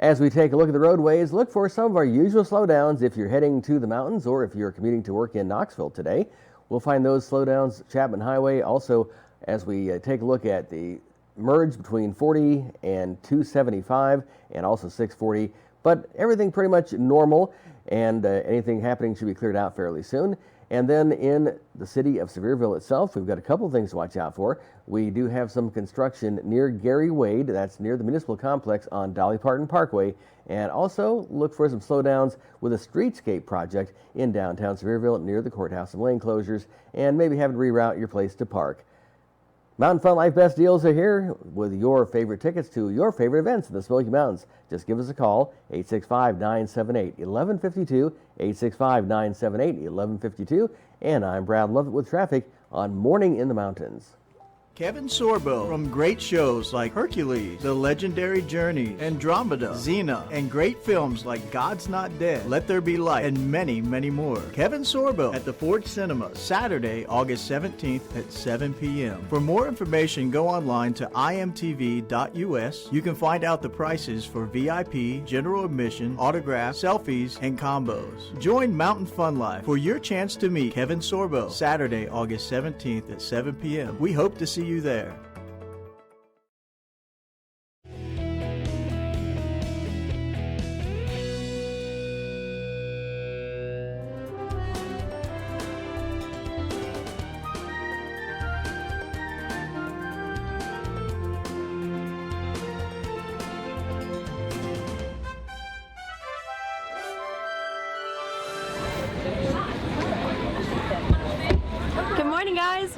As we take a look at the roadways, look for some of our usual slowdowns if you're heading to the mountains or if you're commuting to work in Knoxville today. We'll find those slowdowns Chapman Highway. Also, as we take a look at the merge between 40 and 275 and also 640, but everything pretty much normal, and anything happening should be cleared out fairly soon. And then in the city of Sevierville itself, we've got a couple things to watch out for. We do have some construction near Gary Wade, that's near the municipal complex on Dolly Parton Parkway, and also look for some slowdowns with a streetscape project in downtown Sevierville near the courthouse and lane closures, and maybe having to reroute your place to park. Mountain Fun Life Best Deals are here with your favorite tickets to your favorite events in the Smoky Mountains. Just give us a call, 865-978-1152, 865-978-1152, and I'm Brad Lovett with traffic on Morning in the Mountains. Kevin Sorbo from great shows like Hercules, The Legendary Journey, Andromeda, Xena, and great films like God's Not Dead, Let There Be Light, and many, many more. Kevin Sorbo at the Ford Cinema, Saturday, August 17th at 7 p.m. For more information, go online to imtv.us. You can find out the prices for VIP, general admission, autographs, selfies, and combos. Join Mountain Fun Life for your chance to meet Kevin Sorbo, Saturday, August 17th at 7 p.m. We hope to see you there.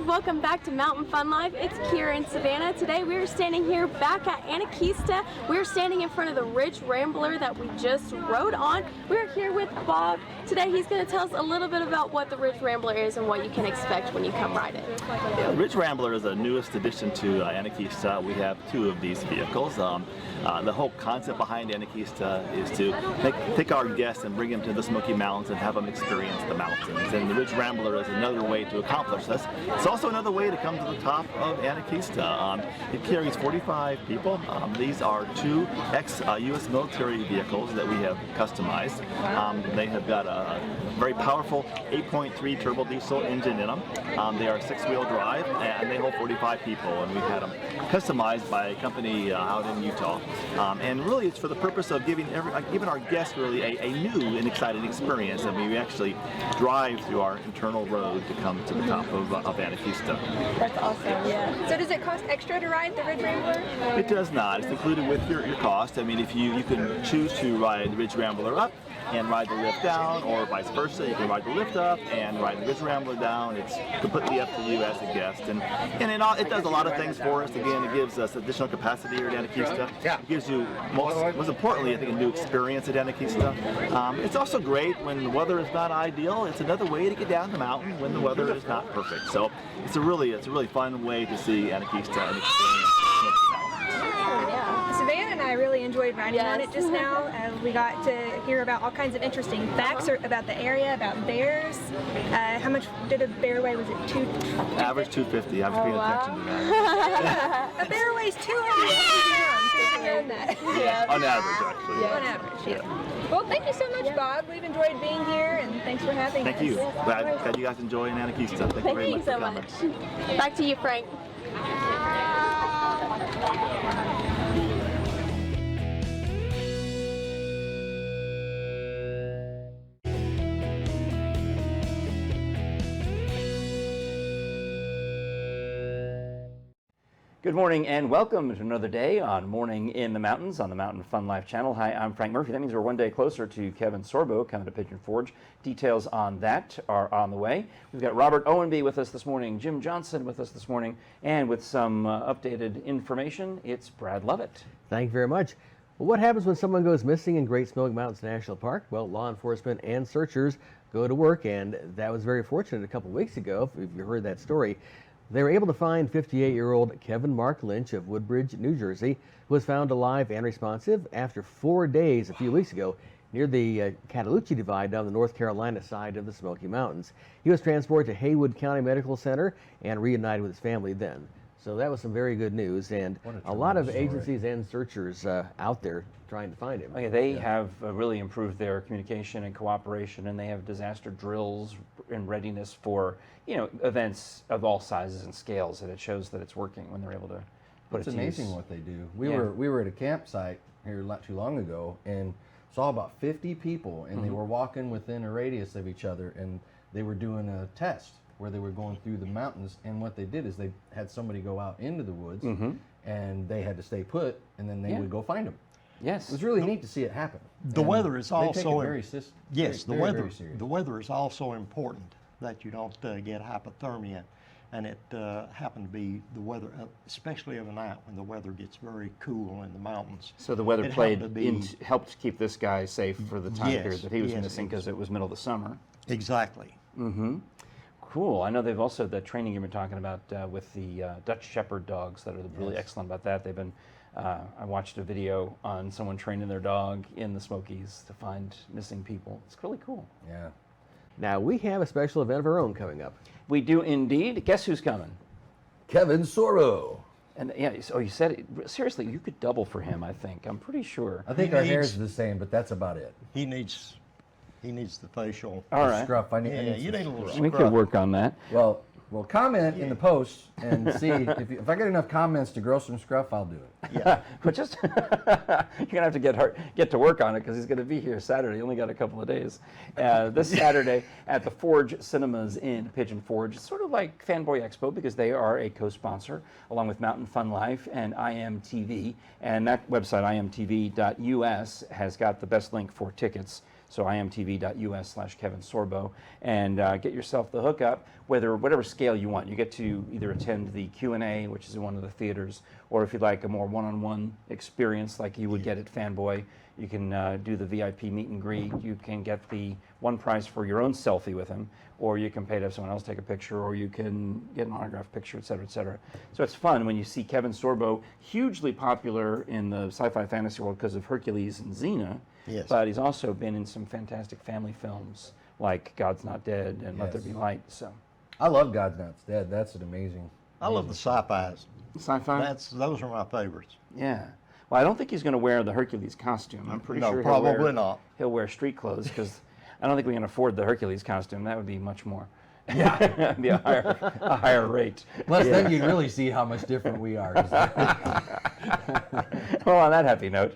Welcome back to Mountain Fun Life. It's Kira in Savannah. Today we are standing here back at Anakeesta. We're standing in front of the Ridge Rambler that we just rode on. We're here with Bob. Today he's going to tell us a little bit about what the Ridge Rambler is and what you can expect when you come ride it. Yeah, Ridge Rambler is the newest addition to Anakeesta. We have two of these vehicles. The whole concept behind Anakeesta is to take our guests and bring them to the Smoky Mountains and have them experience the mountains. And the Ridge Rambler is another way to accomplish this. It's also another way to come to the top of Anakeesta. It carries 45 people. These are two ex-U.S. military vehicles that we have customized. They have got a very powerful 8.3 turbo diesel engine in them. They are 6-wheel drive and they hold 45 people, and we've had them customized by a company out in Utah. And really it's for the purpose of giving our guests really a new and exciting experience. I mean, we actually drive through our internal road to come to the top of Anakeesta. That's awesome. Yeah. So does it cost extra to ride the Ridge Rambler? It does not. It's included with your cost. I mean, if you can choose to ride the Ridge Rambler up and ride the lift down, or vice versa. You can ride the lift up and ride the Ridge Rambler down. It's completely up to you as a guest. And it does a lot of things for us. Again, it gives us additional capacity here at Anakeesta. It gives you, most importantly, I think, a new experience at Anakeesta. It's also great when the weather is not ideal. It's another way to get down the mountain when the weather is not perfect. So it's a really fun way to see Anakeesta and experience the Savannah and I really enjoyed riding on it just now. We got to hear about all kinds of interesting facts about the area, about bears. How much did a bear weigh? Was it Average 250. I was paying attention to that. A bear weighs 250 pounds. On average, actually. On average, yeah. Well, thank you so much, Bob. We've enjoyed being here, and thanks for having us. Thank you. Glad you guys enjoy Anakeesta. Thank you very much for coming. Thank you so much. Back to you, Frank. Good morning and welcome to another day on Morning in the Mountains on the Mountain Fun Life channel. Hi, I'm Frank Murphy. That means we're one day closer to Kevin Sorbo coming to Pigeon Forge. Details on that are on the way. We've got Robert Owenby with us this morning, Jim Johnson with us this morning, and with some updated information, it's Brad Lovett. Thank you very much. Well, what happens when someone goes missing in Great Smoky Mountains National Park? Well, law enforcement and searchers go to work, and that was very fortunate a couple weeks ago, if you heard that story. They were able to find 58-year-old Kevin Mark Lynch of Woodbridge, New Jersey, who was found alive and responsive after 4 days a few weeks ago near the Cataloochee Divide on the North Carolina side of the Smoky Mountains. He was transported to Haywood County Medical Center and reunited with his family then. So that was some very good news, and What a a lot of tremendous story. agencies and searchers out there trying to find him. Okay, they have really improved their communication and cooperation, and they have disaster drills and readiness for events of all sizes and scales, and it shows that it's working when they're able to put It's it to amazing use. what they do. We Yeah. were at a campsite here not too long ago and saw about 50 people, and they were walking within a radius of each other, and they were doing a test where they were going through the mountains. And what they did is they had somebody go out into the woods, and they had to stay put, and then they Yeah. would go find them. Yes. It was really neat to see it happen. The And weather is they take also it very serious. the weather is also important, that you don't get hypothermia, and it happened to be the weather, especially overnight when the weather gets very cool in the mountains. So the weather It played happened to be- helped keep this guy safe for the time Yes, period that he was yes, missing it was. because it was middle of the summer. Exactly. Cool. I know they've also, the training you've been talking about with the Dutch Shepherd dogs that are really Yes. excellent about that. They've been, I watched a video on someone training their dog in the Smokies to find missing people. It's really cool. Yeah. Now, we have a special event of our own coming up. We do indeed. Guess who's coming? Kevin Sorbo. And yeah, oh, you said it. Seriously, you could double for him, I think. I'm pretty sure. I think He our needs- hair is the same, but that's about it. He needs the facial. All The right. Scruff. I need, I Yeah, need you some need a little scruff. We could work on that. Well, comment in the post and see if I get enough comments to grow some scruff, I'll do it. But just you're gonna have to get to work on it because he's gonna be here Saturday. He only got a couple of days. This Saturday at the Forge Cinemas in Pigeon Forge. It's sort of like Fanboy Expo because they are a co-sponsor along with Mountain Fun Life and IMTV. And that website imtv.us has got the best link for tickets. So imtv.us/Kevin Sorbo, and get yourself the hookup, whatever scale you want. You get to either attend the Q&A, which is in one of the theaters, or if you'd like a more one-on-one experience like you would get at Fanboy, you can do the VIP meet and greet. You can get the one prize for your own selfie with him, or you can pay to have someone else take a picture, or you can get an autographed picture, et cetera, et cetera. So it's fun when you see Kevin Sorbo, hugely popular in the sci-fi fantasy world because of Hercules and Xena. Yes. But he's also been in some fantastic family films like God's Not Dead and Let There Be Light. So I love God's Not Dead. That's an amazing. I love the sci-fis. sci-fi. Those are my favorites. Yeah. Well, I don't think he's going to wear the Hercules costume. I'm pretty No, sure probably not. He'll wear street clothes because I don't think we can afford the Hercules costume. That would be much more. Yeah, it'd be a higher rate. Plus, then you'd really see how much different we are. Well, on that happy note,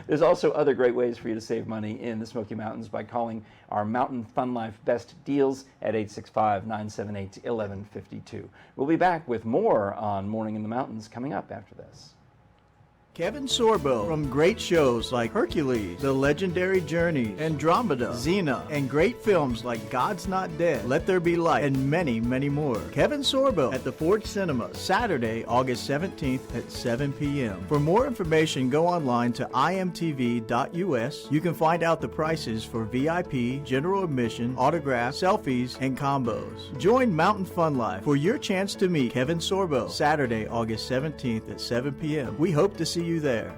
there's also other great ways for you to save money in the Smoky Mountains by calling our Mountain Fun Life Best Deals at 865-978-1152. We'll be back with more on Morning in the Mountains coming up after this. Kevin Sorbo from great shows like Hercules, The Legendary Journey, Andromeda, Xena, and great films like God's Not Dead, Let There Be Light, and many, many more. Kevin Sorbo at the Forge Cinema, Saturday, August 17th at 7 p.m. For more information, go online to imtv.us. You can find out the prices for VIP, general admission, autographs, selfies, and combos. Join Mountain Fun Life for your chance to meet Kevin Sorbo, Saturday, August 17th at 7 p.m. We hope to see you there.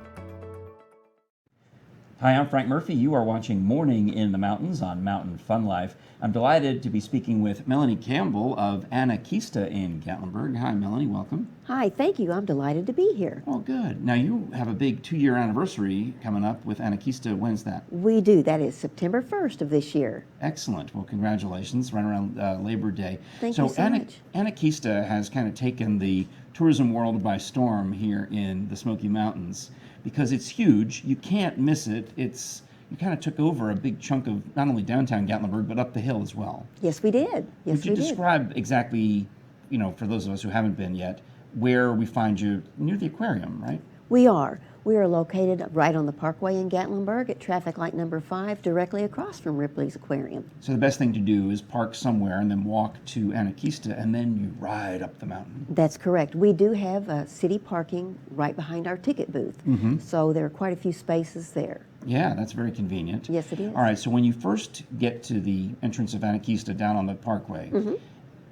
Hi, I'm Frank Murphy. You are watching Morning in the Mountains on Mountain Fun Life. I'm delighted to be speaking with Melanie Campbell of Anakista in Gatlinburg. Hi, Melanie. Welcome. Hi, thank you. I'm delighted to be here. Oh, good. Now, you have a big 2-year anniversary coming up with Anakista. When's that? We do. That is September 1st of this year. Excellent. Well, congratulations. Right around Labor Day. Thank you so much. Anakista has kind of taken the tourism world by storm here in the Smoky Mountains because it's huge. You can't miss it. You kind of took over a big chunk of not only downtown Gatlinburg, but up the hill as well. Yes, we did. Yes, Would you we did. describe exactly, for those of us who haven't been yet, where we find you near the aquarium, right? We are. We are located right on the Parkway in Gatlinburg at traffic light number 5, directly across from Ripley's Aquarium. So the best thing to do is park somewhere and then walk to Anakista, and then you ride up the mountain. That's correct. We do have city parking right behind our ticket booth. So there are quite a few spaces there. Yeah, that's very convenient. Yes, it is. All right, so when you first get to the entrance of Anakista down on the Parkway,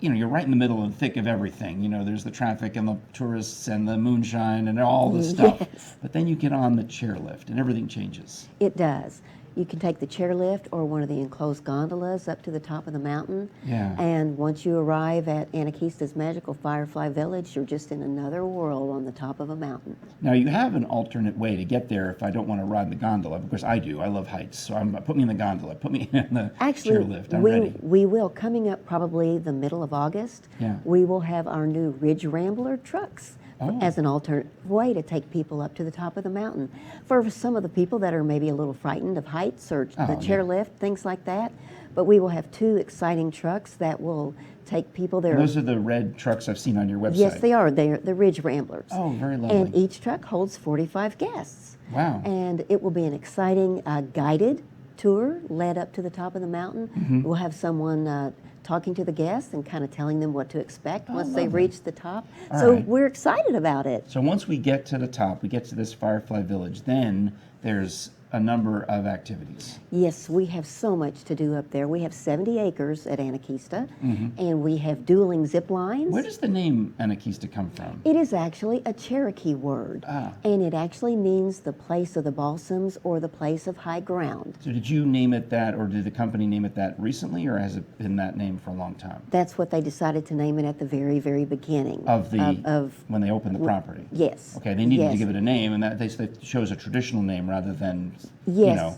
you're right in the middle of the thick of everything. There's the traffic and the tourists and the moonshine and all the stuff. Yes. But then you get on the chairlift and everything changes. It does. You can take the chairlift or one of the enclosed gondolas up to the top of the mountain. Yeah. And once you arrive at Anaquista's magical Firefly Village, you're just in another world on the top of a mountain. Now, you have an alternate way to get there if I don't want to ride the gondola. Of course, I do. I love heights. So put me in the gondola. Put me in the Actually, chairlift. I'm ready. we will, coming up probably the middle of August, Yeah. we will have our new Ridge Rambler trucks Oh. as an alternate way to take people up to the top of the mountain. For some of the people that are maybe a little frightened of heights or the Oh, yeah. chairlift, things like that. But we will have 2 exciting trucks that will take people there. Those are the red trucks I've seen on your website. Yes, they are. They're the Ridge Ramblers. Oh, very lovely. And each truck holds 45 guests. Wow. And it will be an exciting guided tour led up to the top of the mountain. Mm-hmm. We'll have someone talking to the guests and kind of telling them what to expect once they lovely. reach the top. All So right. we're excited about it. So once we get to the top, we get to this Firefly Village, then there's a number of activities. Yes, we have so much to do up there. We have 70 acres at Anaquista, Mm-hmm. and we have dueling zip lines. Where does the name Anaquista come from? It is actually a Cherokee word, Ah. and it actually means the place of the balsams or the place of high ground. So did you name it that, or did the company name it that recently, or has it been that name for a long time? That's what they decided to name it at the very, very beginning Of the of when they opened the property. yes. Okay, they needed to Yes. give it a name, and that they chose a traditional name rather than Yes. you know,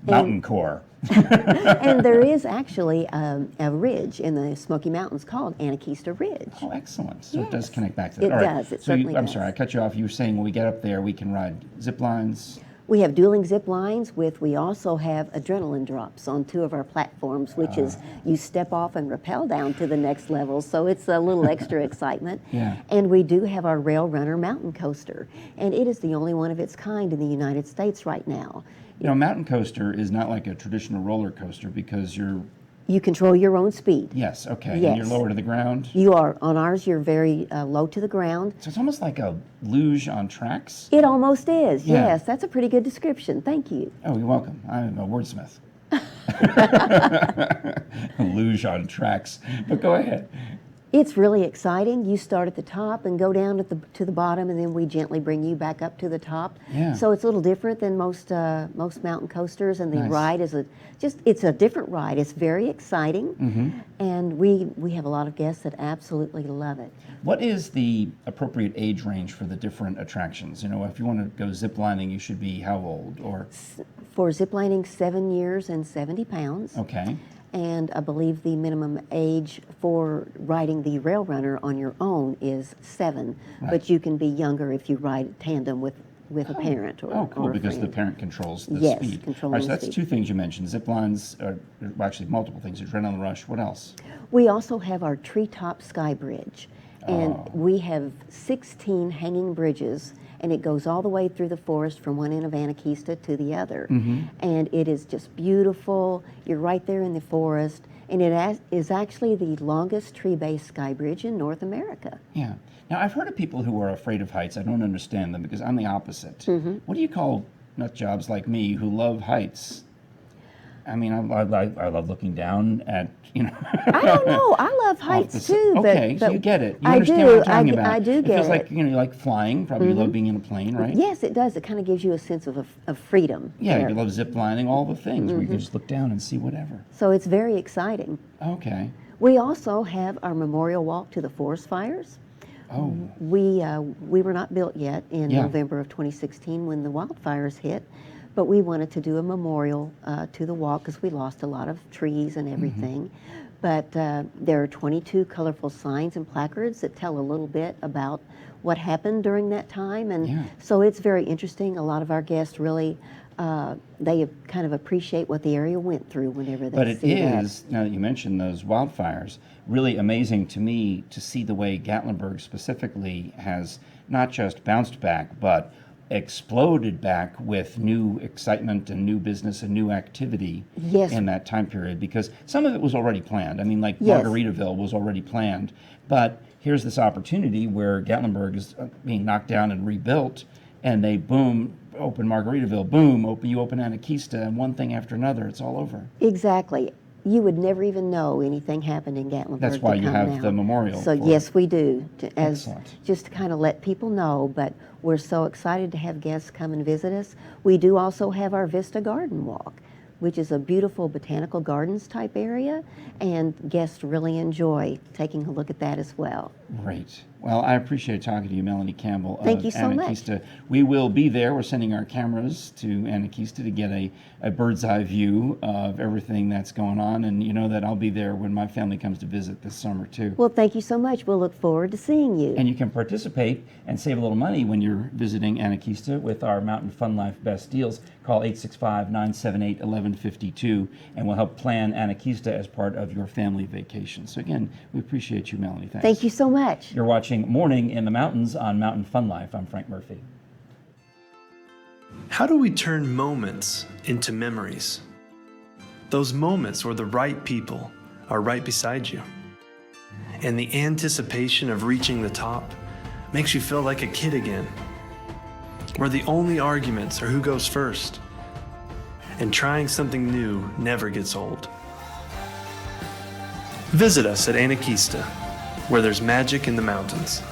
Mountain Core. And there is actually a ridge in the Smoky Mountains called Anaquista Ridge. Oh, excellent. So it does Yes. connect back to that. It All right. does. It So certainly I'm does. sorry, I cut you off. You were saying when we get up there, we can ride zip lines. We have dueling zip lines we also have adrenaline drops on 2 of our platforms, which is you step off and rappel down to the next level. So it's a little extra excitement. Yeah. And we do have our Rail Runner mountain coaster. And it is the only one of its kind in the United States right now. You know, mountain coaster is not like a traditional roller coaster because You control your own speed. yes, okay, and Yes. you're lower to the ground. You are, on ours, you're very low to the ground. So it's almost like a luge on tracks. It almost is, Yeah. yes. That's a pretty good description. Thank you. Oh, you're welcome. I'm a wordsmith. Luge on tracks. But go ahead. It's really exciting. You start at the top and go down to the bottom, and then we gently bring you back up to the top. Yeah. So it's a little different than most mountain coasters, and the Nice. ride is it's a different ride. It's very exciting, Mm-hmm. and we have a lot of guests that absolutely love it. What is the appropriate age range for the different attractions? You know, if you want to go zip lining, you should be how old? Or For ziplining, 7 years and 70 pounds. okay, And I believe the minimum age for riding the Rail Runner on your own is 7, Right. but you can be younger if you ride tandem with a parent or oh, cool, or a because the friend. parent controls the Yes, speed. controlling All right, so the that's speed. 2 things you mentioned. Zip lines, well, actually multiple things. Adrenaline rush. What else? We also have our Treetop Sky Bridge, and Oh. we have 16 hanging bridges, and it goes all the way through the forest from one end of Anaquista to the other. Mm-hmm. And it is just beautiful. You're right there in the forest, and it is actually the longest tree-based sky bridge in North America. Yeah. Now, I've heard of people who are afraid of heights. I don't understand them because I'm the opposite. Mm-hmm. What do you call nut jobs like me who love heights? I mean, I love looking down at, you know. I don't know. I love heights too, but Okay, so you get it. You I understand do. what I'm talking I, about. I do It get feels it. like, you know, you like flying. Probably you love being in a plane, right? Yes, it does. It kind of gives you a sense of freedom. Yeah, there. you love zip lining, all the things where you Mm-hmm. can just look down and see whatever. So it's very exciting. Okay. We also have our memorial walk to the forest fires. Oh, We were not built yet in Yeah. November of 2016 when the wildfires hit, but we wanted to do a memorial to the walk because we lost a lot of trees and everything. But there are 22 colorful signs and placards that tell a little bit about what happened during that time, and Yeah. so it's very interesting. A lot of our guests really they kind of appreciate what the area went through whenever they but it see that. is, now that you mentioned those wildfires, really amazing to me to see the way Gatlinburg specifically has not just bounced back, but exploded back with new excitement and new business and new activity Yes. in that time period, because some of it was already planned. I mean, like Yes. Margaritaville was already planned, but here's this opportunity where Gatlinburg is being knocked down and rebuilt, and they boom, open Margaritaville, boom, you open Anaquista, and one thing after another, it's all over. Exactly. You would never even know anything happened in Gatlinburg. That's why to you come have now. the memorial So for yes, we do, as Excellent. just to kind of let people know. But we're so excited to have guests come and visit us. We do also have our Vista Garden Walk, which is a beautiful botanical gardens type area, and guests really enjoy taking a look at that as well. Great. Well, I appreciate talking to you, Melanie Campbell. Thank you so much. Anakeesta. We will be there. We're sending our cameras to Anakeesta to get a bird's eye view of everything that's going on. And you know that I'll be there when my family comes to visit this summer, too. Well, thank you so much. We'll look forward to seeing you. And you can participate and save a little money when you're visiting Anakeesta with our Mountain Fun Life Best Deals. Call 865-978-1152, and we'll help plan Anakeesta as part of your family vacation. So again, we appreciate you, Melanie. Thanks. Thank you so much. You're watching Morning in the Mountains on Mountain Fun Life. I'm Frank Murphy. How do we turn moments into memories? Those moments where the right people are right beside you, and the anticipation of reaching the top makes you feel like a kid again, where the only arguments are who goes first, and trying something new never gets old. Visit us at Anakeesta, where there's magic in the mountains.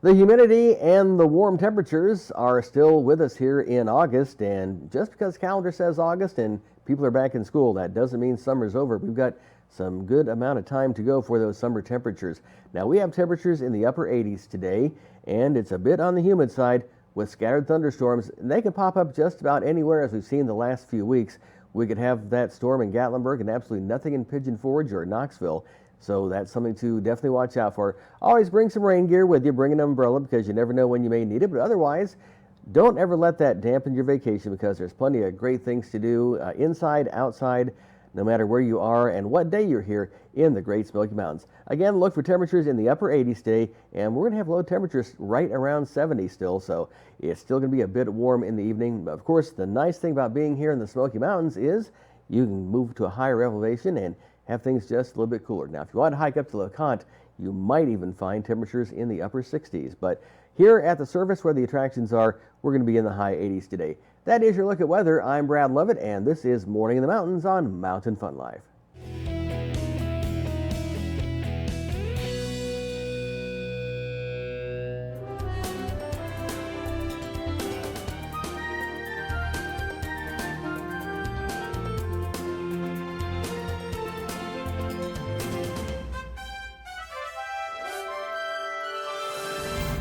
The humidity and the warm temperatures are still with us here in August, and just because calendar says August and people are back in school, that doesn't mean summer's over. We've got some good amount of time to go for those summer temperatures. Now, we have temperatures in the upper 80s today, and it's a bit on the humid side with scattered thunderstorms. They can pop up just about anywhere, as we've seen the last few weeks. We could have that storm in Gatlinburg and absolutely nothing in Pigeon Forge or Knoxville. So that's something to definitely watch out for. Always bring some rain gear with you. Bring an umbrella because you never know when you may need it. But otherwise, don't ever let that dampen your vacation, because there's plenty of great things to do inside, outside, no matter where you are and what day you're here in the Great Smoky Mountains. Again, look for temperatures in the upper 80s today, and we're going to have low temperatures right around 70 still, so it's still going to be a bit warm in the evening. But of course, the nice thing about being here in the Smoky Mountains is you can move to a higher elevation and have things just a little bit cooler. Now, if you want to hike up to LeConte, you might even find temperatures in the upper 60s. But here at the surface where the attractions are, we're going to be in the high 80s today. That is your look at weather. I'm Brad Lovett, and this is Morning in the Mountains on Mountain Fun Life.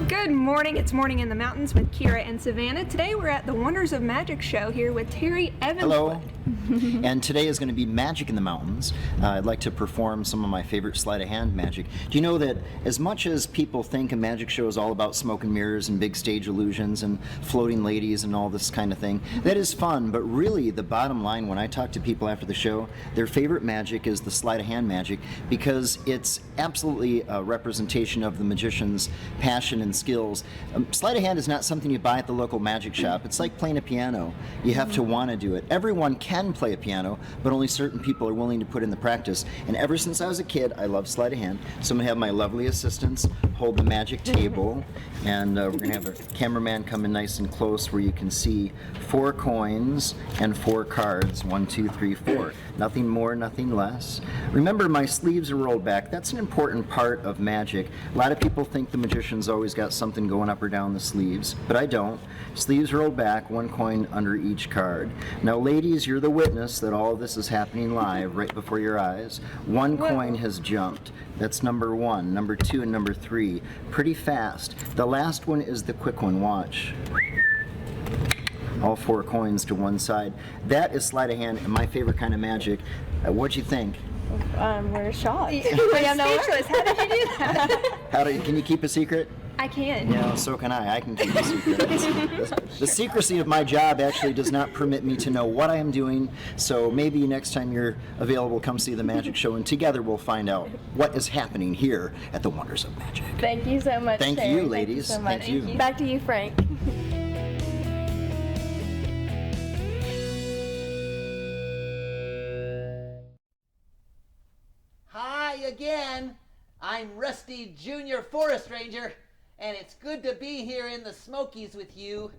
Good morning, it's Morning in the Mountains with Kira and Savannah. Today we're at the Wonders of Magic show here with Terry Evans. Hello. And today is going to be Magic in the Mountains. I'd like to perform some of my favorite sleight of hand magic. Do you know that as much as people think a magic show is all about smoke and mirrors and big stage illusions and floating ladies and all this kind of thing, that is fun, but really the bottom line when I talk to people after the show, their favorite magic is the sleight of hand magic, because it's absolutely a representation of the magician's passion and skills. Sleight of hand is not something you buy at the local magic shop. It's like playing a piano. You have to want to do it. Everyone can play a piano, but only certain people are willing to put in the practice. And ever since I was a kid, I love sleight of hand. So I'm going to have my lovely assistants hold the magic table, and we're going to have a cameraman come in nice and close where you can see 4 coins and 4 cards. 1, 2, 3, 4. Nothing more, nothing less. Remember, my sleeves are rolled back. That's an important part of magic. A lot of people think the magician's always got something going up or down the sleeves, but I don't. Sleeves rolled back, 1 coin under each card. Now, ladies, you're the witness that all of this is happening live right before your eyes. 1 coin has jumped. That's number 1, number 2, and number 3. Pretty fast. The last one is the quick one. Watch. All 4 coins to one side. That is sleight of hand and my favorite kind of magic. What'd you think? We're shocked. We're speechless. How did you do that? Can you keep a secret? I can. Yeah, so can I. I can keep a secret. The secrecy of my job actually does not permit me to know what I am doing, so maybe next time you're available, come see the magic show, and together we'll find out what is happening here at the Wonders of Magic. Thank you so much, Thank Terry. you, ladies. Thank you so much. Thank you. Back to you, Frank. Hi again. I'm Rusty Junior Forest Ranger, and it's good to be here in the Smokies with you.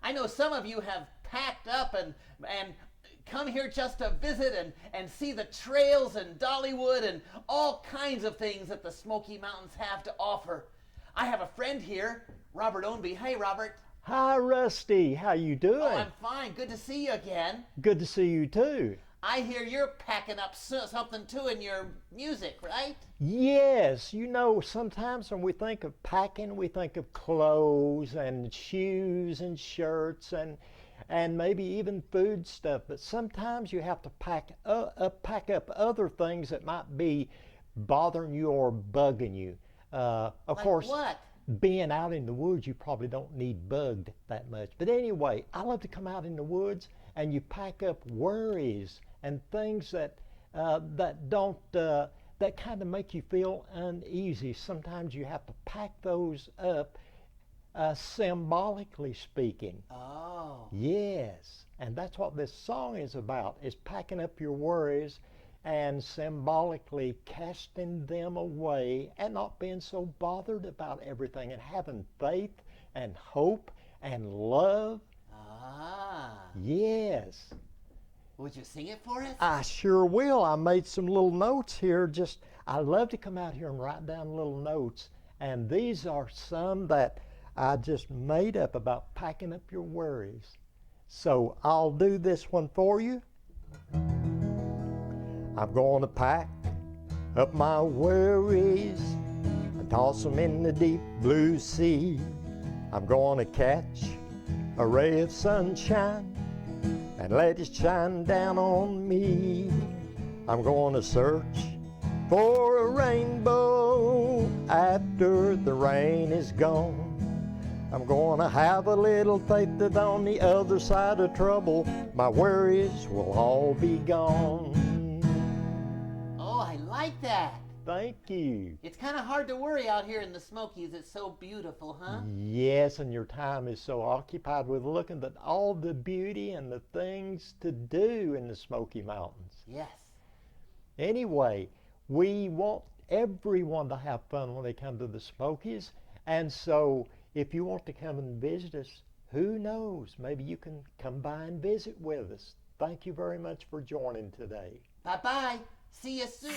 I know some of you have packed up and come here just to visit and see the trails and Dollywood and all kinds of things that the Smoky Mountains have to offer. I have a friend here, Robert Ownby. Hey, Robert. Hi, Rusty. How you doing? Oh, I'm fine. Good to see you again. Good to see you too. I hear you're packing up something too in your music, right? Yes, you know, sometimes when we think of packing, we think of clothes and shoes and shirts and maybe even food stuff. But sometimes you have to pack up other things that might be bothering you or bugging you. Of Like course, what? being out in the woods, you probably don't need bugged that much. But anyway, I love to come out in the woods and you pack up worries and things that that kind of make you feel uneasy. Sometimes you have to pack those up, symbolically speaking. Oh. Yes, and that's what this song is about, is packing up your worries and symbolically casting them away and not being so bothered about everything and having faith and hope and love. Ah. Yes. Would you sing it for us? I sure will. I made some little notes here. I love to come out here and write down little notes. And these are some that I just made up about packing up your worries. So I'll do this one for you. I'm going to pack up my worries and toss them in the deep blue sea. I'm going to catch a ray of sunshine and let it shine down on me. I'm going to search for a rainbow after the rain is gone. I'm going to have a little faith that on the other side of trouble, my worries will all be gone. Oh, I like that. Thank you. It's kind of hard to worry out here in the Smokies. It's so beautiful, huh? Yes, and your time is so occupied with looking at all the beauty and the things to do in the Smoky Mountains. Yes. Anyway, we want everyone to have fun when they come to the Smokies, and so if you want to come and visit us, who knows, maybe you can come by and visit with us. Thank you very much for joining today. Bye-bye. See you soon.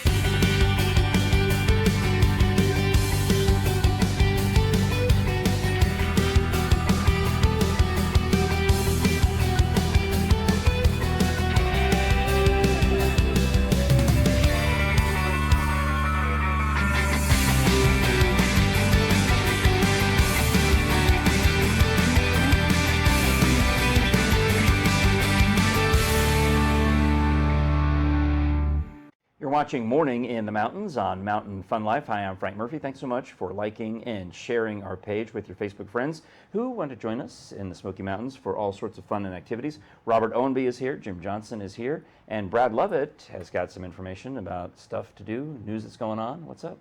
You're watching Morning in the Mountains on Mountain Fun Life. Hi, I'm Frank Murphy. Thanks so much for liking and sharing our page with your Facebook friends who want to join us in the Smoky Mountains for all sorts of fun and activities. Robert Owenby is here, Jim Johnson is here, and Brad Lovett has got some information about stuff to do, news that's going on. What's up?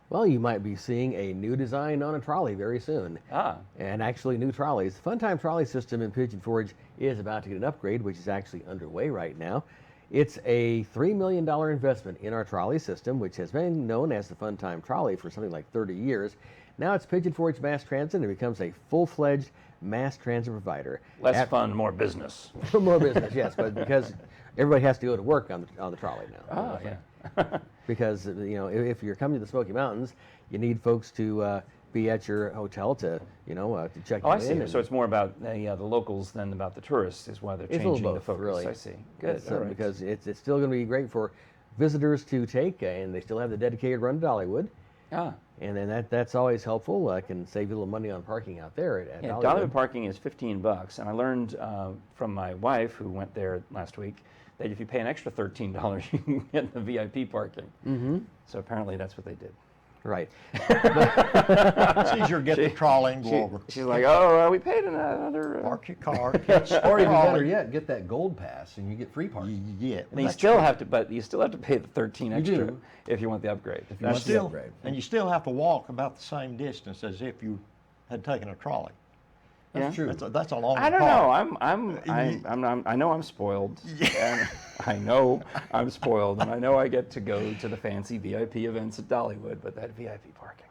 Well, you might be seeing a new design on a trolley very soon. And actually new trolleys. The Funtime trolley system in Pigeon Forge is about to get an upgrade, which is actually underway right now. It's a $3 million investment in our trolley system, which has been known as the Funtime trolley for something like 30 years. Now it's Pigeon Forge Mass Transit, and it becomes a full-fledged mass transit provider. Less fun, more business. More business, yes, but because everybody has to go to work on the trolley now. Yeah. Because, you know, if you're coming to the Smoky Mountains, you need folks to be at your hotel to, to check you in. I see. So it's more about the locals than about the tourists is why they're changing the focus. Really. I see. Good. All right. Because it's still going to be great for visitors to take, and they still have the dedicated run to Dollywood. And then that's always helpful. Can save you a little money on parking out there at Dollywood. Dollywood parking is $15, and I learned from my wife who went there last week that if you pay an extra $13, you can get the VIP parking. Mm-hmm. So apparently that's what they did. Right. It's easier to get the trolley and go over. She's like, oh, we paid another. Park your car. Or even better yet, get that gold pass and you get free parking. Yeah. And you still have to pay the 13 extra if you want the upgrade. If you want the upgrade. And you still have to walk about the same distance as if you had taken a trolley. That's true. That's a long. I don't know. I know I'm spoiled. And I know I'm spoiled, and I know I get to go to the fancy VIP events at Dollywood, but that VIP parking.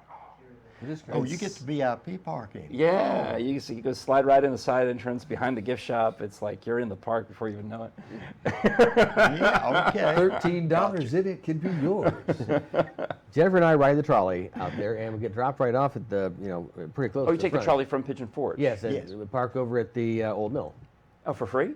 Oh, you get the VIP parking. Yeah, you go slide right in the side entrance behind the gift shop. It's like you're in the park before you even know it. Yeah, okay. $13 in it could be yours. Jennifer and I ride the trolley out there, and we get dropped right off at the, pretty close. Oh, to you take the front. trolley from Pigeon Forge? Yes, and we park over at the old mill. Oh, for free?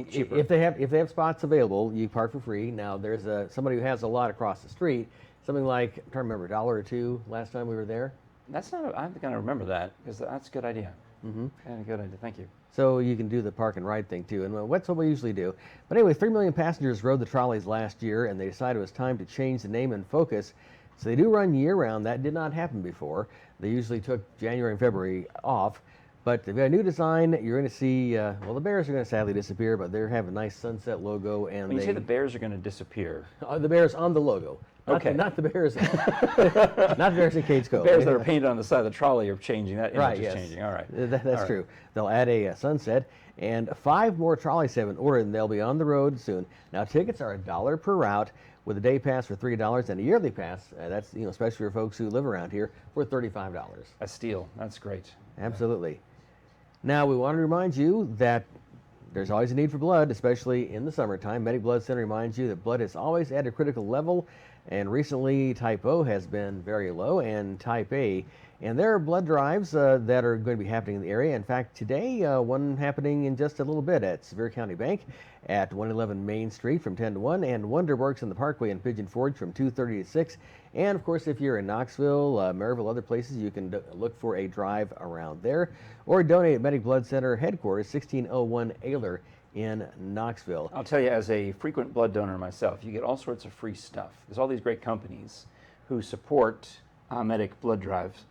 Cheaper? If they have spots available, you park for free. Now there's somebody who has a lot across the street, something like, I'm trying to remember, $1 or $2 last time we were there. That's not. I'm going to remember that because that's a good idea. Mm-hmm. Kind of good idea. Thank you. So you can do the park and ride thing too, and that's what we usually do. But anyway, 3 million passengers rode the trolleys last year, and they decided it was time to change the name and focus. So they do run year-round. That did not happen before. They usually took January and February off. But they've got a new design. You're going to see, the Bears are going to sadly disappear, but they have a nice sunset logo. And when you say the Bears are going to disappear, the Bears on the logo. Not the Bears. Not the Bears in Cades Cove. The Bears that are painted on the side of the trolley are changing. That image right, is yes. changing. All right. That's true. They'll add a sunset, and 5 more trolleys have been ordered, and they'll be on the road soon. Now, tickets are $1 per route, with a day pass for $3 and a yearly pass. That's especially for folks who live around here, for $35. A steal. That's great. Absolutely. Now, we want to remind you that there's always a need for blood, especially in the summertime. Medic Blood Center reminds you that blood is always at a critical level, and recently Type O has been very low, and Type A. And there are blood drives that are going to be happening in the area. In fact, today, one happening in just a little bit at Sevier County Bank at 111 Main Street from 10 to 1, and Wonderworks in the Parkway in Pigeon Forge from 2:30 to 6. And, of course, if you're in Knoxville, Maryville, other places, you can look for a drive around there, or donate at Medic Blood Center headquarters, 1601 Ayler in Knoxville. I'll tell you, as a frequent blood donor myself, you get all sorts of free stuff. There's all these great companies who support Medic blood drives,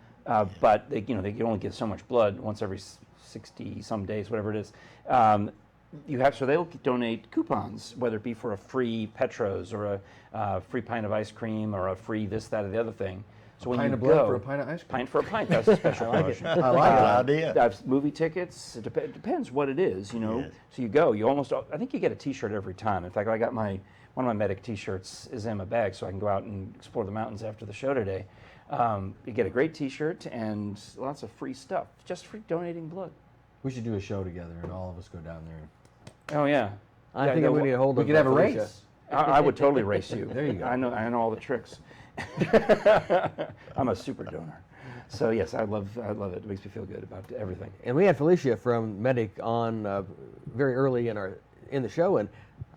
but they can only get so much blood once every 60 some days, whatever it is. So they'll donate coupons, whether it be for a free Petros or a free pint of ice cream or a free this, that, or the other thing. So when you blood go, for a pint of ice cream. Pint for a pint. That's a special promotion. I like that idea. Movie tickets. It depends what it is, Yes. So you go. I think you get a T-shirt every time. In fact, I got one of my Medic T-shirts is in my bag, so I can go out and explore the mountains after the show today. You get a great T-shirt and lots of free stuff, just for donating blood. We should do a show together, and all of us go down there. Oh yeah. I think I'm going to get a hold of We could have a Felicia. race. I would totally race you. There you go. I know all the tricks. I'm a super donor. So yes, I love it. It makes me feel good about everything. And we had Felicia from Medic on very early in the show, and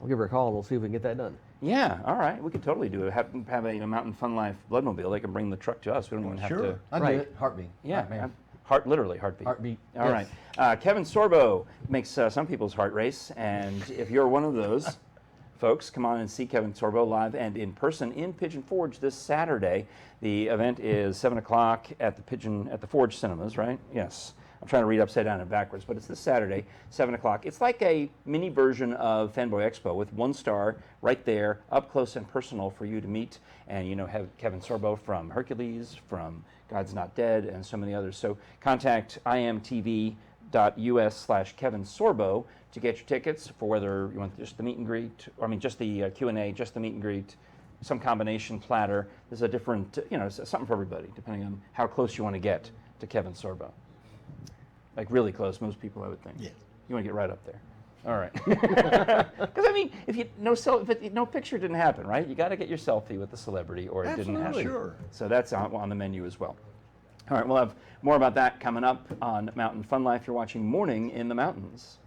I'll give her a call and we'll see if we can get that done. Yeah, all right. We could totally do it. Have a Mountain Fun Life Bloodmobile. They can bring the truck to us. We don't even have to. I'd do it. Heartbeat. Yeah, Man. literally heartbeat. Heartbeat. All Yes. right. Kevin Sorbo makes some people's heart race, and if you're one of those folks, come on and see Kevin Sorbo live and in person in Pigeon Forge this Saturday. The event is 7 o'clock at the Forge Cinemas, right? Yes. I'm trying to read upside down and backwards, but it's this Saturday, 7 o'clock. It's like a mini version of Fanboy Expo with 1 star right there, up close and personal for you to meet, and have Kevin Sorbo from Hercules, from God's Not Dead, and so many others. So contact imtv.us/Kevin Sorbo to get your tickets for whether you want just the meet and greet, just the Q&A, just the meet and greet, some combination platter. There's a different, something for everybody, depending on how close you want to get to Kevin Sorbo. Like really close, most people, I would think. Yes. You want to get right up there. All right. Because if no picture didn't happen, right? You got to get your selfie with the celebrity, or it didn't happen. Sure. So that's on the menu as well. All right, we'll have more about that coming up on Mountain Fun Life. You're watching Morning in the Mountains.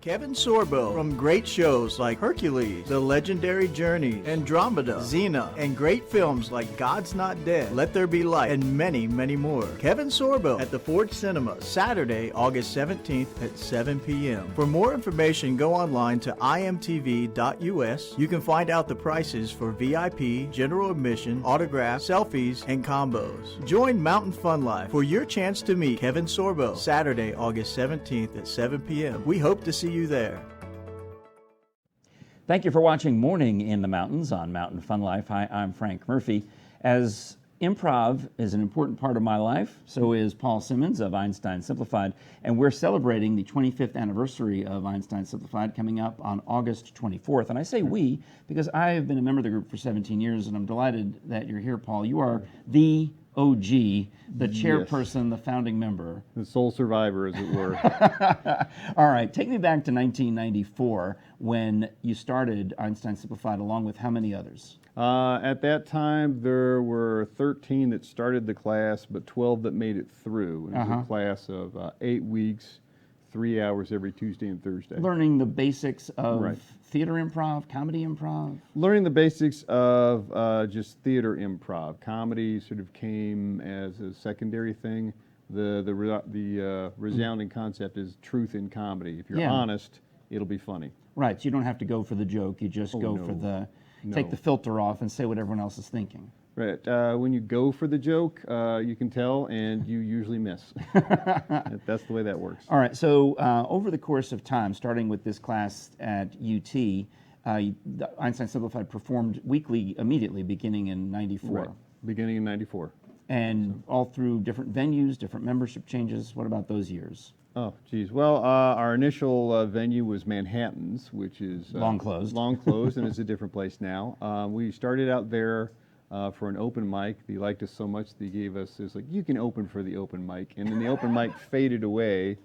Kevin Sorbo from great shows like Hercules, The Legendary Journey, Andromeda, Xena, and great films like God's Not Dead, Let There Be Light, and many, many more. Kevin Sorbo at the Forge Cinema, Saturday, August 17th at 7 p.m. For more information, go online to imtv.us. You can find out the prices for VIP, general admission, autographs, selfies, and combos. Join Mountain Fun Life for your chance to meet Kevin Sorbo, Saturday, August 17th at 7 p.m. We hope to see you there. Thank you for watching Morning in the Mountains on Mountain Fun Life. Hi, I'm Frank Murphy. As improv is an important part of my life, so is Paul Simmons of Einstein Simplified, and we're celebrating the 25th anniversary of Einstein Simplified coming up on August 24th. And I say we because I've been a member of the group for 17 years, and I'm delighted that you're here, Paul. You are the OG, the chairperson, the founding member. The sole survivor, as it were. All right, take me back to 1994 when you started Einstein Simplified along with how many others? At that time, there were 13 that started the class, but 12 that made it through. It was a class of 8 weeks, 3 hours every Tuesday and Thursday. Learning the basics of theater improv, comedy improv? Learning the basics of just theater improv. Comedy sort of came as a secondary thing. The resounding concept is truth in comedy. If you're honest, it'll be funny. Right, so you don't have to go for the joke, you just go for the, take the filter off and say what everyone else is thinking. Right, when you go for the joke, you can tell, and you usually miss. That's the way that works. All right, so over the course of time, starting with this class at UT, the Einstein Simplified performed weekly immediately beginning in '94. Right. Beginning in '94. And all through different venues, different membership changes. What about those years? Oh, geez. Well, our initial venue was Manhattan's, which is long closed. Long closed, and it's a different place now. We started out there for an open mic. They liked us so much they gave us, it's like, you can open for the open mic, and then the open mic faded away.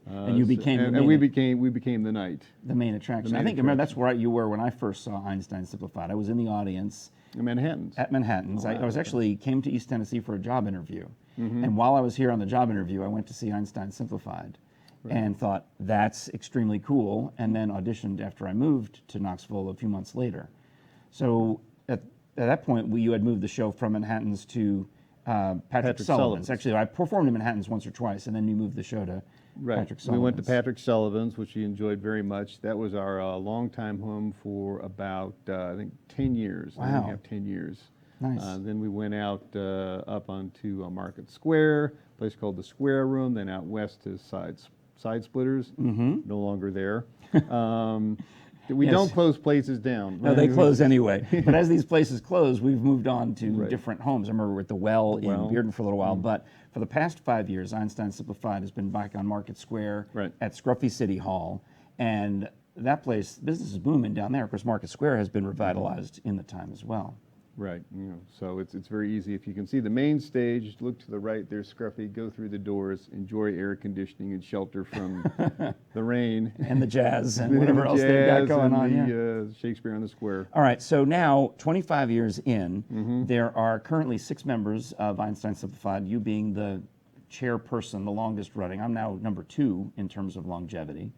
And you became the and we became the night. The main attraction. I think remember that's where you were when I first saw Einstein Simplified. I was in the audience. At Manhattan's. At Manhattan's. I was actually came to East Tennessee for a job interview. And while I was here on the job interview, I went to see Einstein Simplified and thought, that's extremely cool, and then auditioned after I moved to Knoxville a few months later. So at that point, you had moved the show from Manhattan's to Patrick Sullivan's. Actually, I performed in Manhattan's once or twice, and then you moved the show to Patrick Sullivan's. We went to Patrick Sullivan's, which we enjoyed very much. That was our longtime home for about, I think, 10 years. Wow. We have 10 years. Nice. Then we went out up onto Market Square, a place called the Square Room, then out west to Side Splitters, no longer there. We don't close places down. No, they close anyway. But as these places close, we've moved on to different homes. I remember we were at the Well in Bearden for a little while, but for the past 5 years, Einstein Simplified has been back on Market Square at Scruffy City Hall, and that place, business is booming down there. Of course, Market Square has been revitalized in the time as well. Right, so it's very easy. If you can see the main stage, look to the right, there's Scruffy, go through the doors, enjoy air conditioning and shelter from the rain. And the jazz and whatever else they've got going on. Shakespeare on the Square. All right, so now, 25 years in, there are currently 6 members of Einstein Simplified, you being the chairperson, the longest running. I'm now number 2 in terms of longevity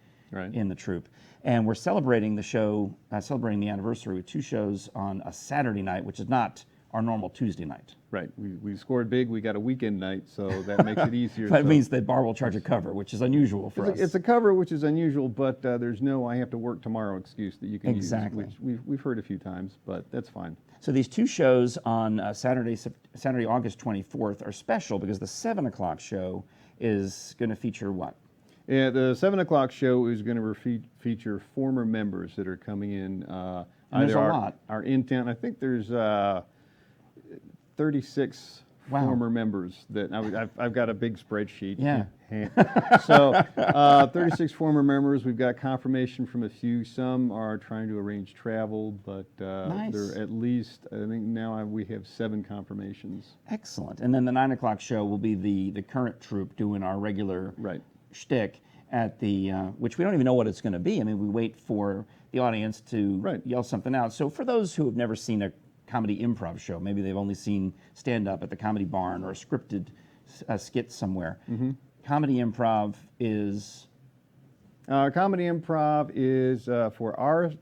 in the troupe. And we're celebrating the show, celebrating the anniversary with 2 shows on a Saturday night, which is not our normal Tuesday night. Right. We scored big. We got a weekend night, so that makes it easier. That means that bar will charge a cover, which is unusual for us. It's a cover, which is unusual, but there's no I have to work tomorrow excuse that you can use, which we've heard a few times, but that's fine. So these 2 shows on Saturday, August 24th are special because the 7 o'clock show is going to feature what? Yeah, the 7 o'clock show is going to feature former members that are coming in. There's a lot. Our intent, I think there's 36 former members that I've got a big spreadsheet. Yeah. So 36 former members. We've got confirmation from a few. Some are trying to arrange travel, but they're at least, I think now we have 7 confirmations. Excellent. And then the 9 o'clock show will be the current troupe doing our regular shtick at the, which we don't even know what it's going to be. I mean, we wait for the audience to yell something out. So for those who have never seen a comedy improv show, maybe they've only seen stand-up at the Comedy Barn or a scripted skit somewhere. Comedy improv is? Comedy improv is, for our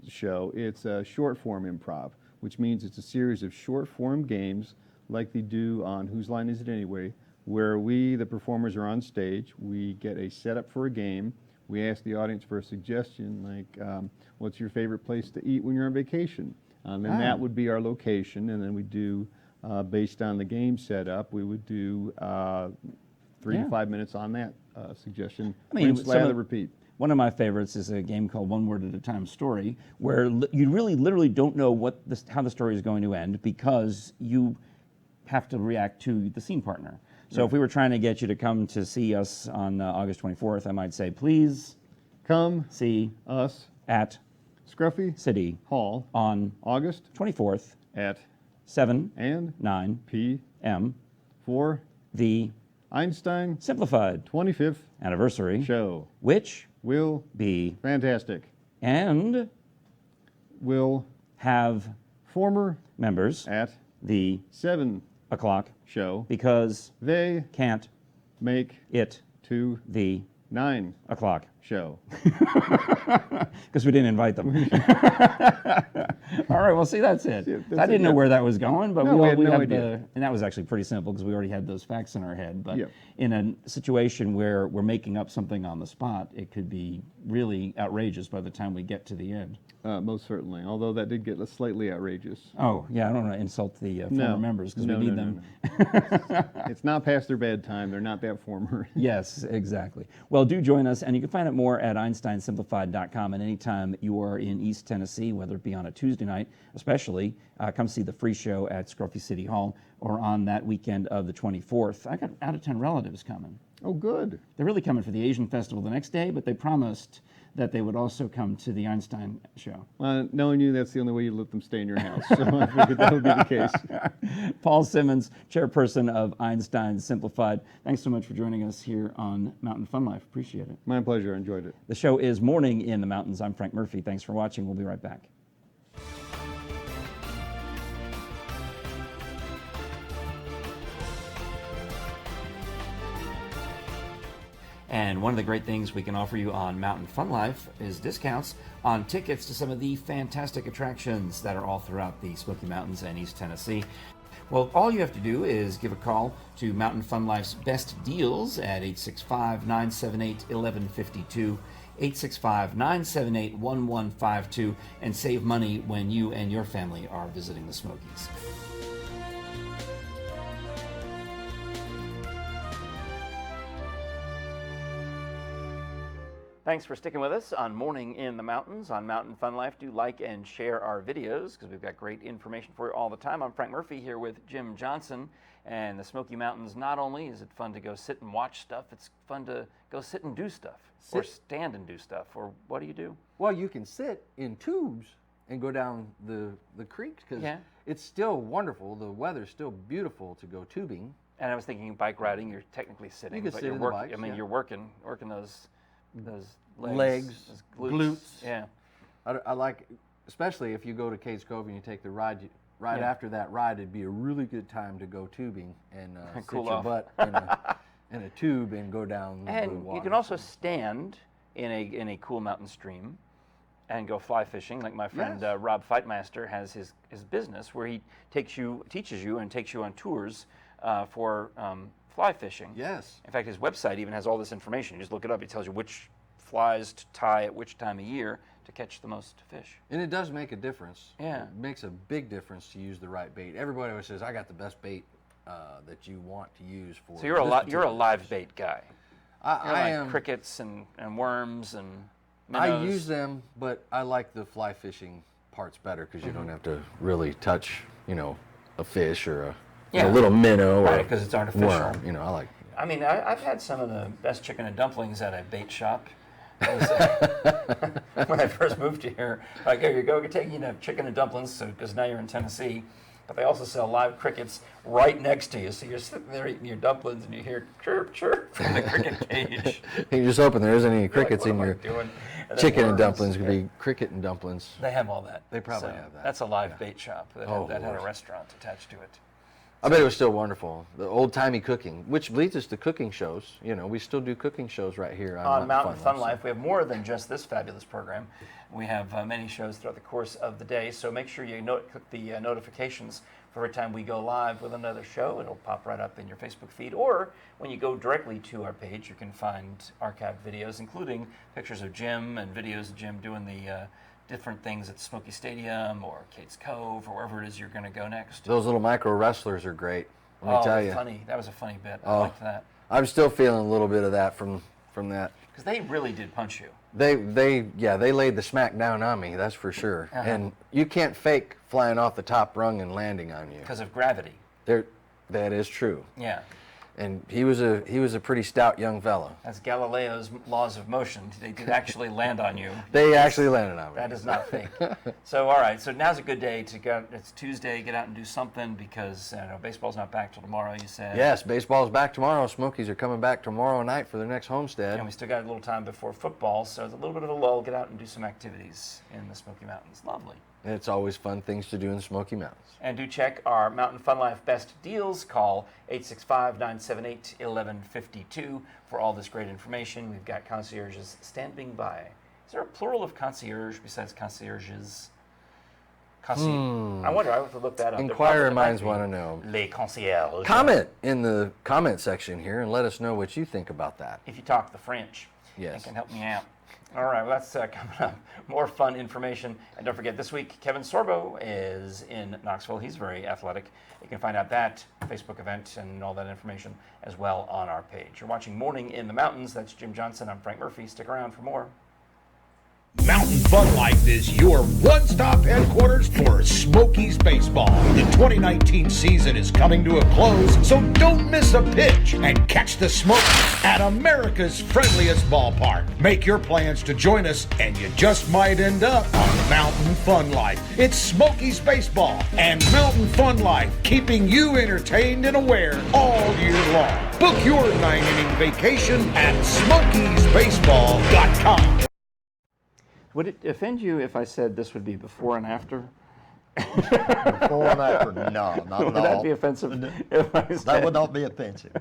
show, it's a short-form improv, which means it's a series of short-form games like they do on Whose Line Is It Anyway?, where we, the performers, are on stage. We get a setup for a game. We ask the audience for a suggestion, like, what's your favorite place to eat when you're on vacation? And that would be our location, and then we do, based on the game setup, we would do 3 to 5 minutes on that suggestion. I mean, repeat. One of my favorites is a game called One Word at a Time Story, where you really literally don't know how the story is going to end because you have to react to the scene partner. So if we were trying to get you to come to see us on August 24th, I might say, please come see us at Scruffy City Hall on August 24th at 7 and 9 p.m. for the Einstein Simplified 25th anniversary show, which will be fantastic and will have former members at the 7 o'clock show because they can't make it to the 9 o'clock show. Because we didn't invite them. All right, well, see, that's it. I didn't know where that was going, but No, we had no have idea. and that was actually pretty simple because we already had those facts in our head. But Yep. in a situation where we're making up something on the spot, it could be really outrageous by the time we get to the end. Most certainly, although that did get slightly outrageous. Oh, yeah, I don't want to insult the former members because we need them. It's not past their bedtime. They're not that former. Yes, exactly. Well, do join us, and you can find out more at EinsteinSimplified.com. And anytime you are in East Tennessee, whether it be on a Tuesday night, especially, come see the free show at Scruffy City Hall, or on that weekend of the 24th. I got out-of-town relatives coming. Oh, good. They're really coming for the Asian Festival the next day, but they promised that they would also come to the Einstein show. Knowing you, that's the only way you let them stay in your house. So I figured that would be the case. Paul Simmons, chairperson of Einstein Simplified. Thanks so much for joining us here on Mountain Fun Life. Appreciate it. My pleasure. I enjoyed it. The show is Morning in the Mountains. I'm Frank Murphy. Thanks for watching. We'll be right back. And one of the great things we can offer you on Mountain Fun Life is discounts on tickets to some of the fantastic attractions that are all throughout the Smoky Mountains and East Tennessee. Well, all you have to do is give a call to Mountain Fun Life's Best Deals at 865-978-1152, 865-978-1152, and save money when you and your family are visiting the Smokies. Thanks for sticking with us on Morning in the Mountains on Mountain Fun Life. Do like and share our videos because we've got great information for you all the time. I'm Frank Murphy here with Jim Johnson. And the Smoky Mountains, not only is it fun to go sit and watch stuff, it's fun to go sit and do stuff. Or stand and do stuff. Or what do you do? Well, you can sit in tubes and go down the creeks because it's still wonderful. The weather's still beautiful to go tubing. And I was thinking bike riding, you're technically sitting. You can but sit you're in the bikes, I mean, you're working those legs, those glutes. Yeah. I like, especially if you go to Cades Cove and you take the ride. After that ride, it'd be a really good time to go tubing and cool sit your off. butt in a tube and go down the And water. you can also stand in a cool mountain stream and go fly fishing. Like my friend Rob Feitmaster has his business where he teaches you and takes you on tours for fly fishing. Yes. In fact, his website even has all this information. You just look it up. He tells you which flies to tie at which time of year to catch the most fish. And it does make a difference. Yeah. It makes a big difference to use the right bait. Everybody always says, I got the best bait that you want to use for. So you're a live bait guy. I like am. Crickets and worms and minnows. I use them, but I like the fly fishing parts better because you don't have to really touch, a fish or a little minnow or because it's artificial. worm. I like. I mean, I've had some of the best chicken and dumplings at a bait shop. When I first moved here, like, here you go, taking chicken and dumplings, because now you're in Tennessee, but they also sell live crickets right next to you. So you're sitting there eating your dumplings and you hear chirp, chirp from the cricket cage. You just hoping there isn't any crickets like, in what your am I doing? chicken and dumplings. Could be cricket and dumplings. They have all that. They probably have that. That's a live bait shop that had a Lord. restaurant attached to it. I bet it was still wonderful. The old-timey cooking, which leads us to cooking shows. We still do cooking shows right here on Mountain Fun Life. We have more than just this fabulous program. We have many shows throughout the course of the day, so make sure you click the notifications for every time we go live with another show. It'll pop right up in your Facebook feed, or when you go directly to our page, you can find archived videos, including pictures of Jim and videos of Jim doing the different things at Smoky Stadium or Cades Cove or wherever it is you're going to go next. Those little micro wrestlers are great. Let me tell you. Funny. That was a funny bit. I liked that. I'm still feeling a little bit of that from that. Because they really did punch you. They laid the smack down on me. That's for sure. And you can't fake flying off the top rung and landing on you. Because of gravity. That is true. Yeah. And he was a pretty stout young fellow. That's Galileo's laws of motion. They did actually land on you. They actually landed on me. That is not fake. So, all right. So now's a good day to go. It's Tuesday. Get out and do something because baseball's not back till tomorrow. You said. Yes, baseball's back tomorrow. Smokies are coming back tomorrow night for their next homestead. And we still got a little time before football, so there's a little bit of a lull. Get out and do some activities in the Smoky Mountains. Lovely. And it's always fun things to do in the Smoky Mountains. And do check our Mountain Fun Life best deals. Call 865-978-1152 for all this great information. We've got concierges standing by. Is there a plural of concierge besides concierges? I wonder, I have to look that up. Inquirer minds want to know. Les concierges. Comment in the comment section here and let us know what you think about that. If you talk the French, yes, it can help me out. All right, well, that's coming up. More fun information. And don't forget, this week, Kevin Sorbo is in Knoxville. He's very athletic. You can find out that Facebook event and all that information as well on our page. You're watching Morning in the Mountains. That's Jim Johnson. I'm Frank Murphy. Stick around for more. Mountain Fun Life is your one-stop headquarters for Smokies baseball. The 2019 season is coming to a close, so don't miss a pitch and catch the Smokies at America's friendliest ballpark. Make your plans to join us, and you just might end up on Mountain Fun Life. It's Smokies baseball and Mountain Fun Life, keeping you entertained and aware all year long. Book your 9-inning vacation at SmokiesBaseball.com. Would it offend you if I said this would be before and after? Before and after? No, not at all. Would that be offensive? If I said, that would not be offensive.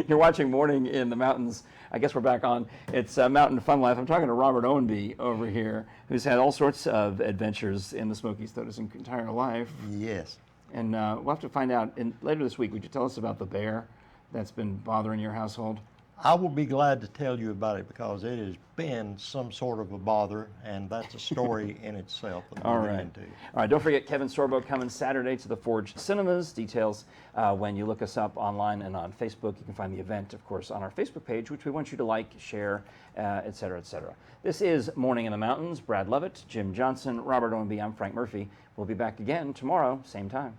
You're watching Morning in the Mountains. I guess we're back on. It's Mountain Fun Life. I'm talking to Robert Owenby over here, who's had all sorts of adventures in the Smokies throughout his entire life. Yes. And we'll have to find out later this week. Would you tell us about the bear that's been bothering your household? I will be glad to tell you about it because it has been some sort of a bother, and that's a story in itself. That All we'll right. get into. All right. Don't forget Kevin Sorbo coming Saturday to the Forge Cinemas. Details when you look us up online and on Facebook. You can find the event, of course, on our Facebook page, which we want you to like, share, et cetera, et cetera. This is Morning in the Mountains. Brad Lovett, Jim Johnson, Robert Owenby. I'm Frank Murphy. We'll be back again tomorrow, same time.